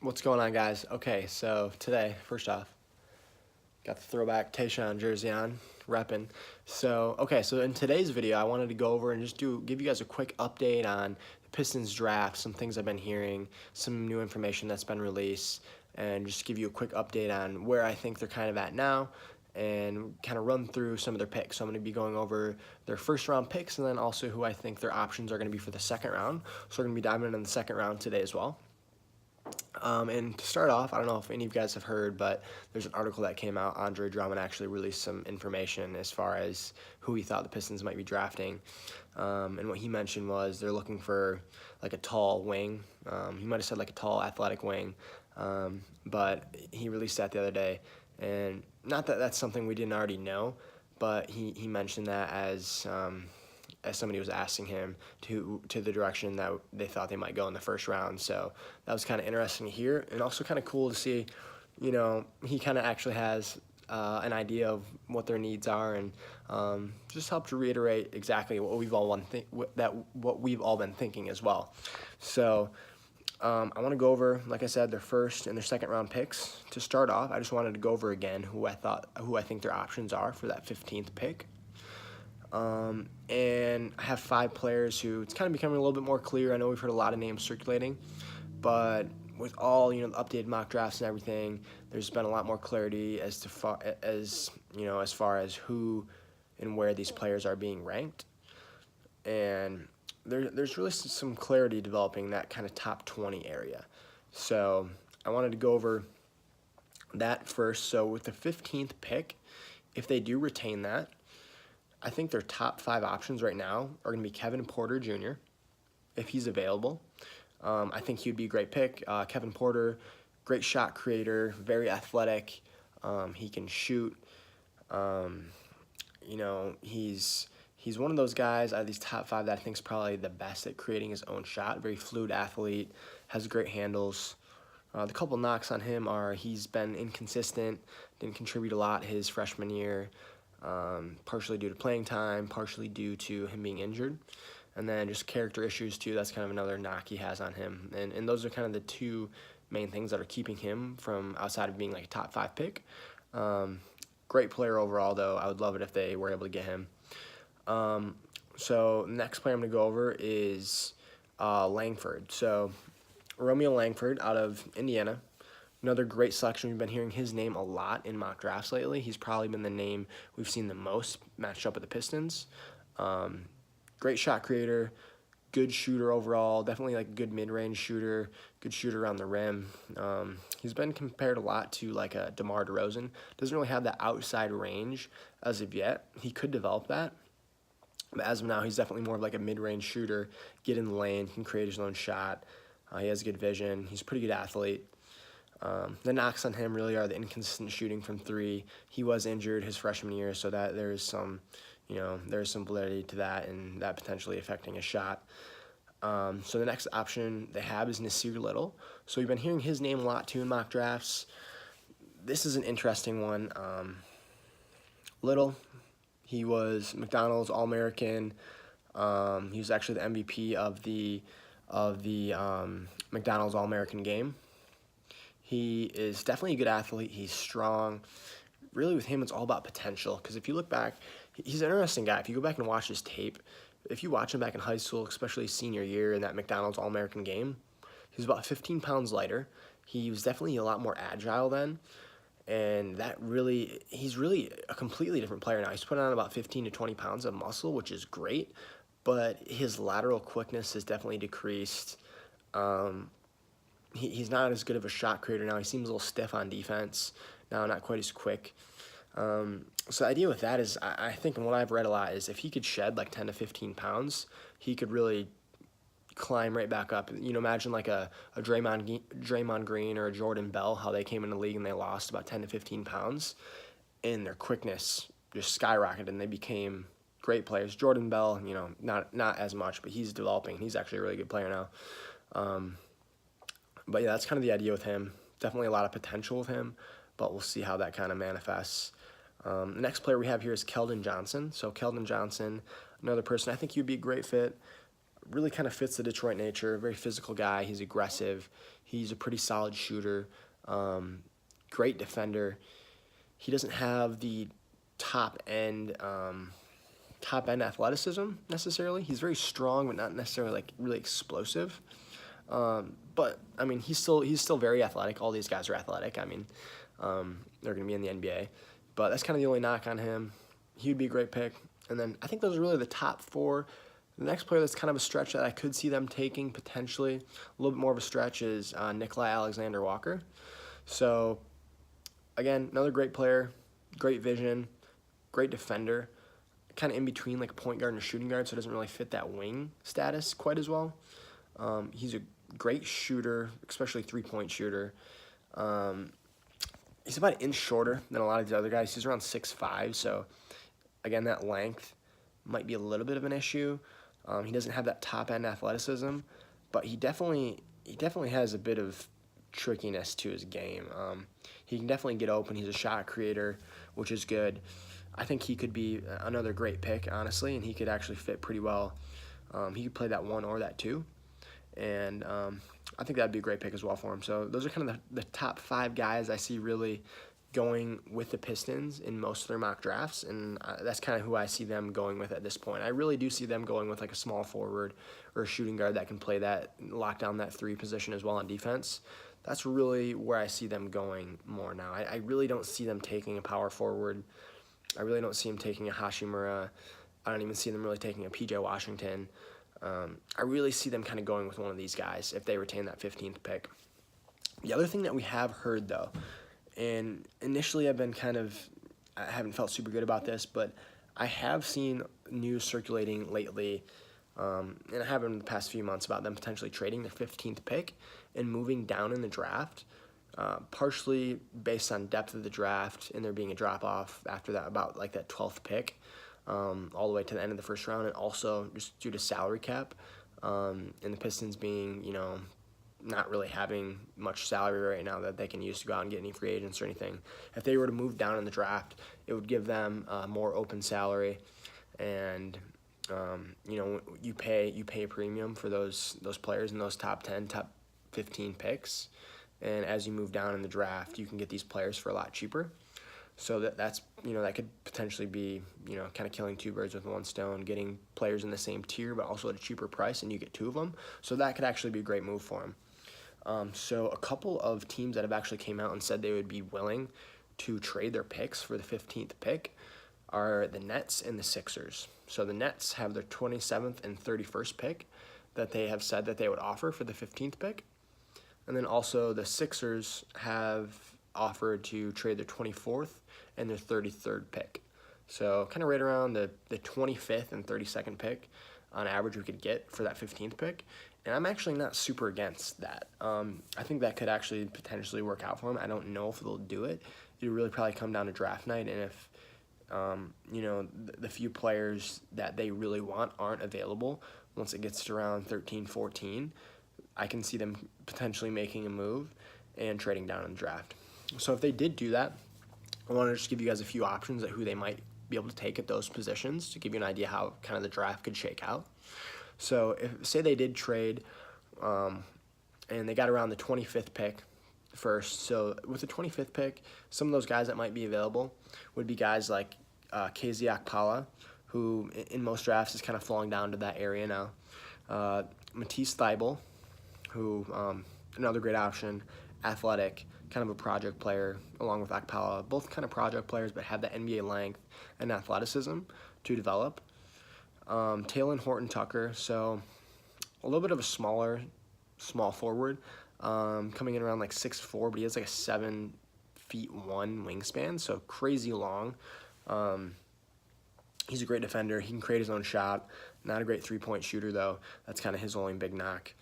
What's going on, guys? Okay, so today, first off, got the throwback Tayshaun jersey on, reppin'. So in today's video, I wanted to go over and just give you guys a quick update on the Pistons draft, some things I've been hearing, some new information that's been released, and just give you a quick update on where I think they're kind of at now, and kind of run through some of their picks. So I'm going to be going over their first round picks, and then also who I think their options are going to be for the second round. So we're going to be diving into the second round today as well. And to start off, I don't know if any of you guys have heard, but there's an article that came out. Andre Drummond actually released some information as far as who he thought the Pistons might be drafting. And what he mentioned was they're looking for like a tall wing. He might have said like a tall athletic wing, but he released that the other day. And not that that's something we didn't already know, but he mentioned that as somebody was asking him to the direction that they thought they might go in the first round. So that was kind of interesting to hear, and also kind of cool to see, he kind of actually has an idea of what their needs are, and just helped to reiterate exactly what we've all been thinking as well. So I want to go over, like I said, their first and their second round picks. To start off, I just wanted to go over again who I think their options are for that 15th pick. And I have 5 players who it's kind of becoming a little bit more clear. I know we've heard a lot of names circulating, but with all the updated mock drafts and everything, there's been a lot more clarity as far as who and where these players are being ranked, and there's really some clarity developing in that kind of top 20 area. So I wanted to go over that first. So with the 15th pick, if they do retain that, I think their top 5 options right now are going to be Kevin Porter Jr., if he's available. I think he would be a great pick. Kevin Porter, great shot creator, very athletic. He can shoot. He's one of those guys out of these top 5 that I think is probably the best at creating his own shot. Very fluid athlete, has great handles. The couple knocks on him are he's been inconsistent, didn't contribute a lot his freshman year. Partially due to playing time, partially due to him being injured, and then just character issues too. That's kind of another knock he has on him, and those are kind of the 2 main things that are keeping him from outside of being like a top 5 pick. Great player overall, though. I would love it if they were able to get him. So next player I'm going to go over is Langford. So Romeo Langford out of Indiana. Another great selection. We've been hearing his name a lot in mock drafts lately. He's probably been the name we've seen the most matched up with the Pistons. Great shot creator, good shooter overall, definitely like a good mid-range shooter, good shooter around the rim. He's been compared a lot to like a DeMar DeRozan. Doesn't really have that outside range as of yet. He could develop that. But as of now, he's definitely more of like a mid-range shooter, get in the lane, can create his own shot. He has good vision. He's a pretty good athlete. The knocks on him really are the inconsistent shooting from 3. He was injured his freshman year, so that there's some validity to that, and that potentially affecting his shot. So the next option they have is Nasir Little. So we've been hearing his name a lot too in mock drafts. This is an interesting one. Little, he was McDonald's All-American. He was actually the MVP of the McDonald's All-American game. He is definitely a good athlete. He's strong. Really, with him, it's all about potential. Because if you look back, he's an interesting guy. If you go back and watch his tape, if you watch him back in high school, especially senior year in that McDonald's All-American game, he was about 15 pounds lighter. He was definitely a lot more agile then. And he's really a completely different player now. He's putting on about 15 to 20 pounds of muscle, which is great. But his lateral quickness has definitely decreased. He's not as good of a shot creator now. He seems a little stiff on defense now, not quite as quick. So the idea with that is, I think, and what I've read a lot, is if he could shed like 10 to 15 pounds, he could really climb right back up. Imagine like a Draymond Green or a Jordan Bell, how they came in the league and they lost about 10 to 15 pounds, and their quickness just skyrocketed and they became great players. Jordan Bell, not as much, but he's developing. He's actually a really good player now. But yeah, that's kind of the idea with him. Definitely a lot of potential with him, but we'll see how that kind of manifests. The next player we have here is Keldon Johnson. So Keldon Johnson, another person, I think he'd be a great fit. really kind of fits the Detroit nature. Very physical guy. He's aggressive. He's a pretty solid shooter. Great defender. He doesn't have the top end athleticism necessarily. He's very strong, but not necessarily like really explosive. But I mean, he's still very athletic. All these guys are athletic. I mean, they're going to be in the NBA. But that's kind of the only knock on him. He would be a great pick. And then I think those are really the top four. The next player that's kind of a stretch that I could see them taking potentially, a little bit more of a stretch, is Nikolai Alexander-Walker. So, again, another great player, great vision, great defender, kind of in between like a point guard and a shooting guard, so it doesn't really fit that wing status quite as well. He's a great shooter, especially three-point shooter. He's about an inch shorter than a lot of the other guys. He's around 6'5", so again, that length might be a little bit of an issue. He doesn't have that top-end athleticism, but he definitely has a bit of trickiness to his game. He can definitely get open. He's a shot creator, which is good. I think he could be another great pick, honestly, and he could actually fit pretty well. He could play that 1 or that 2, and I think that'd be a great pick as well for him. So those are kind of the top 5 guys I see really going with the Pistons in most of their mock drafts, and that's kind of who I see them going with at this point. I really do see them going with like a small forward or a shooting guard that can play that, lock down that 3 position as well on defense. That's really where I see them going more now. I really don't see them taking a power forward. I really don't see them taking a Hashimura. I don't even see them really taking a PJ Washington. I really see them kind of going with one of these guys if they retain that 15th pick. The other thing that we have heard, though, and initially I haven't felt super good about this, but I have seen news circulating lately, and I have in the past few months, about them potentially trading their 15th pick and moving down in the draft, partially based on depth of the draft and there being a drop-off after that, about like that 12th pick, all the way to the end of the first round, and also just due to salary cap, and the Pistons being, not really having much salary right now that they can use to go out and get any free agents or anything. If they were to move down in the draft, it would give them more open salary, and you pay a premium for those players in those top 10, top 15 picks, and as you move down in the draft, you can get these players for a lot cheaper. So that's that could potentially be kind of killing 2 birds with 1 stone, getting players in the same tier but also at a cheaper price, and you get 2 of them. So that could actually be a great move for them. So a couple of teams that have actually came out and said they would be willing to trade their picks for the 15th pick are the Nets and the Sixers. So the Nets have their 27th and 31st pick that they have said that they would offer for the 15th pick. And then also the Sixers have offered to trade their 24th and their 33rd pick. So kind of right around the 25th and 32nd pick on average we could get for that 15th pick. And I'm actually not super against that. I think that could actually potentially work out for them. I don't know if they'll do it. It would really probably come down to draft night, and if the few players that they really want aren't available once it gets to around 13, 14, I can see them potentially making a move and trading down in the draft. So if they did do that, I want to just give you guys a few options at who they might be able to take at those positions to give you an idea how kind of the draft could shake out. So say they did trade and they got around the 25th pick first. So with the 25th pick, some of those guys that might be available would be guys like KZ Okpala, who in most drafts is kind of falling down to that area now. Matisse Thybulle, who another great option, athletic, kind of a project player, along with Okpala. Both kind of project players, but have the NBA length and athleticism to develop. Talen Horton-Tucker, so a little bit of a small forward, coming in around like 6'4", but he has like a 7'1" wingspan, so crazy long. He's a great defender. He can create his own shot. Not a great three-point shooter, though. That's kind of his only big knock.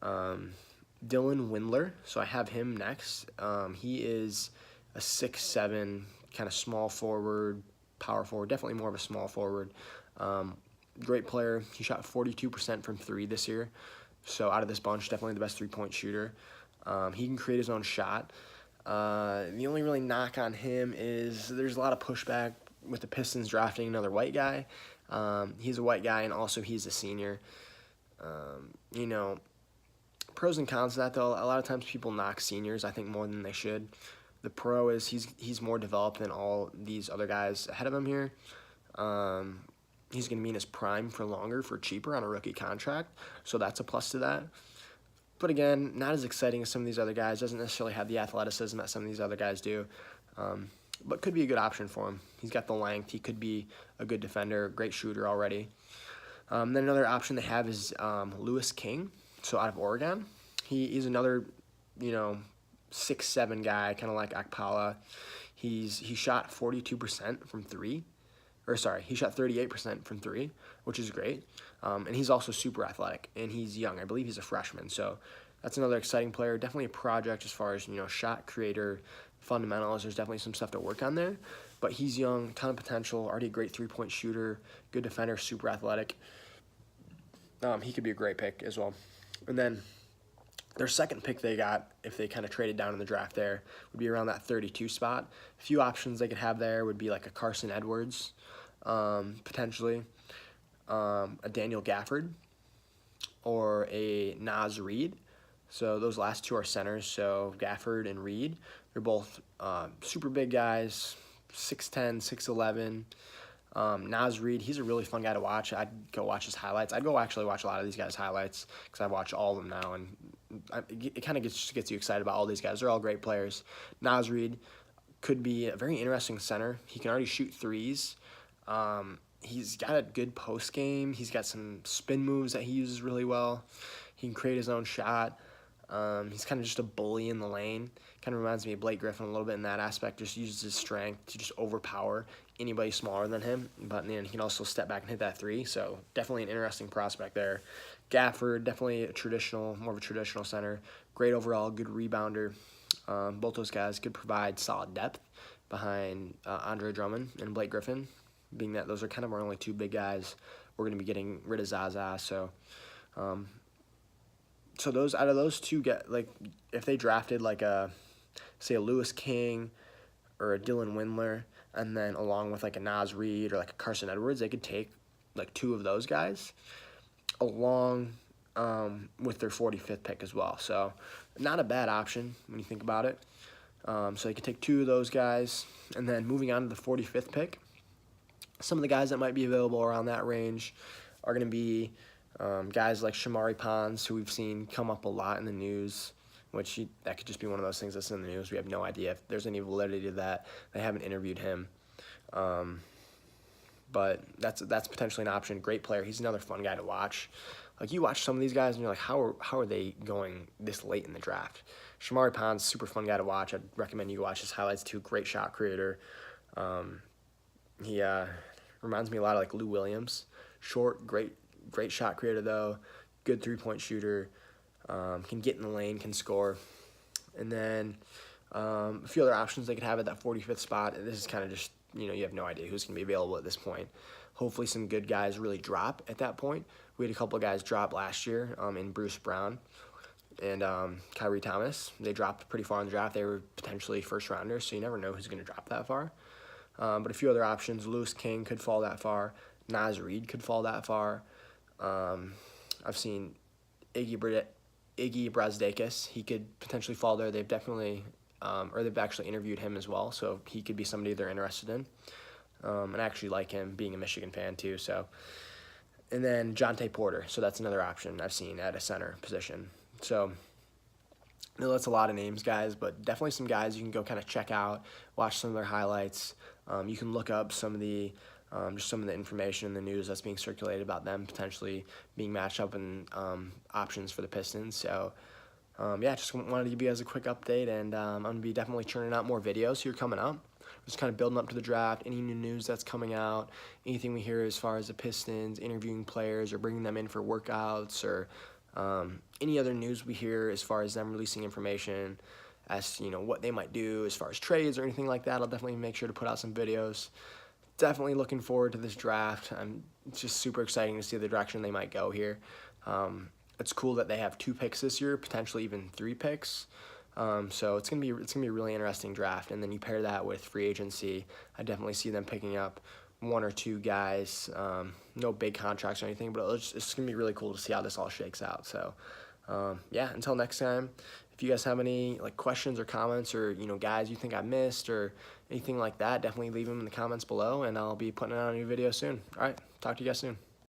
Dylan Windler, so I have him next. He is a 6'7", kind of small forward, power forward, definitely more of a small forward. Great player. He shot 42% from 3 this year. So out of this bunch, definitely the best three-point shooter. He can create his own shot. The only really knock on him is there's a lot of pushback with the Pistons drafting another white guy. He's a white guy, and also he's a senior. You know, pros and cons to that, though. A lot of times people knock seniors, I think, more than they should. The pro is he's more developed than all these other guys ahead of him here. He's going to be in his prime for longer, for cheaper on a rookie contract, so that's a plus to that. But again, not as exciting as some of these other guys. Doesn't necessarily have the athleticism that some of these other guys do, but could be a good option for him. He's got the length. He could be a good defender, great shooter already. Then another option they have is Lewis King, so out of Oregon. He's another, 6'7" guy, kind of like Akpala. He shot 42% from three. He shot 38% from three, which is great. And he's also super athletic, and he's young. I believe he's a freshman, so that's another exciting player. Definitely a project as far as, shot creator, fundamentals. There's definitely some stuff to work on there. But he's young, ton of potential, already a great three-point shooter, good defender, super athletic. He could be a great pick as well. And then their second pick they got, if they kind of traded down in the draft there, would be around that 32 spot. A few options they could have there would be like a Carson Edwards, potentially, a Daniel Gafford, or a Naz Reid. So those last two are centers, so Gafford and Reid. They're both super big guys, 6'10", 6'11". Naz Reid, he's a really fun guy to watch. I'd go watch his highlights. I'd go actually watch a lot of these guys' highlights because I've watched all of them now, and it kind of gets you excited about all these guys. They're all great players. Naz Reid could be a very interesting center. He can already shoot threes. He's got a good post game. He's got some spin moves that he uses really well. He can create his own shot. He's kind of just a bully in the lane. Kind of reminds me of Blake Griffin a little bit in that aspect. Just uses his strength to just overpower anybody smaller than him. But then he can also step back and hit that three. So definitely an interesting prospect there. Gafford, definitely more of a traditional center. Great overall, good rebounder. Both those guys could provide solid depth behind Andre Drummond and Blake Griffin, being that those are kind of our only two big guys. We're going to be getting rid of Zaza, so those out of those two, if they drafted say a Lewis King or a Dylan Windler, and then along with like a Naz Reid or like a Carson Edwards, they could take like two of those guys along with their 45th pick as well. So not a bad option when you think about it. So you could take two of those guys, and then moving on to the 45th pick, some of the guys that might be available around that range are going to be guys like Shamari Pons, who we've seen come up a lot in the news, that could just be one of those things that's in the news. We have no idea if there's any validity to that. They haven't interviewed him. But that's potentially an option. Great player. He's another fun guy to watch. Like, you watch some of these guys and you're like, how are they going this late in the draft? Shamari Pons, super fun guy to watch. I'd recommend you watch his highlights too. Great shot creator. He reminds me a lot of like Lou Williams. Short, great shot creator though. Good three-point shooter. Can get in the lane, can score. And then a few other options they could have at that 45th spot. And this is kind of just, you have no idea who's going to be available at this point. Hopefully some good guys really drop at that point. We had a couple of guys drop last year in Bruce Brown and Kyrie Thomas. They dropped pretty far in the draft. They were potentially first rounders, so you never know who's going to drop that far. But a few other options. Lewis King could fall that far. Naz Reid could fall that far. I've seen Iggy Brazdeikis. He could potentially fall there. They've definitely, or they've actually interviewed him as well, so he could be somebody they're interested in. And I actually like him, being a Michigan fan too. So, and then Jonte Porter. So that's another option I've seen at a center position. So I know that's a lot of names, guys, but definitely some guys you can go kind of check out, watch some of their highlights. You can look up some of the information in the news that's being circulated about them potentially being matched up in options for the Pistons. So, yeah, just wanted to give you guys a quick update, and I'm going to be definitely churning out more videos here coming up. Just kind of building up to the draft, any new news that's coming out, anything we hear as far as the Pistons interviewing players or bringing them in for workouts, or any other news we hear as far as them releasing information as to, what they might do as far as trades or anything like that. I'll definitely make sure to put out some videos. Definitely looking forward to this draft. It's just super exciting to see the direction they might go here. It's cool that they have 2 picks this year, potentially even 3 picks. So it's gonna be a really interesting draft. And then you pair that with free agency, I definitely see them picking up one or two guys, no big contracts or anything, but it's gonna be really cool to see how this all shakes out. So yeah, until next time, if you guys have any like questions or comments, or guys you think I missed or anything like that, definitely leave them in the comments below, and I'll be putting out a new video soon. All right, talk to you guys soon.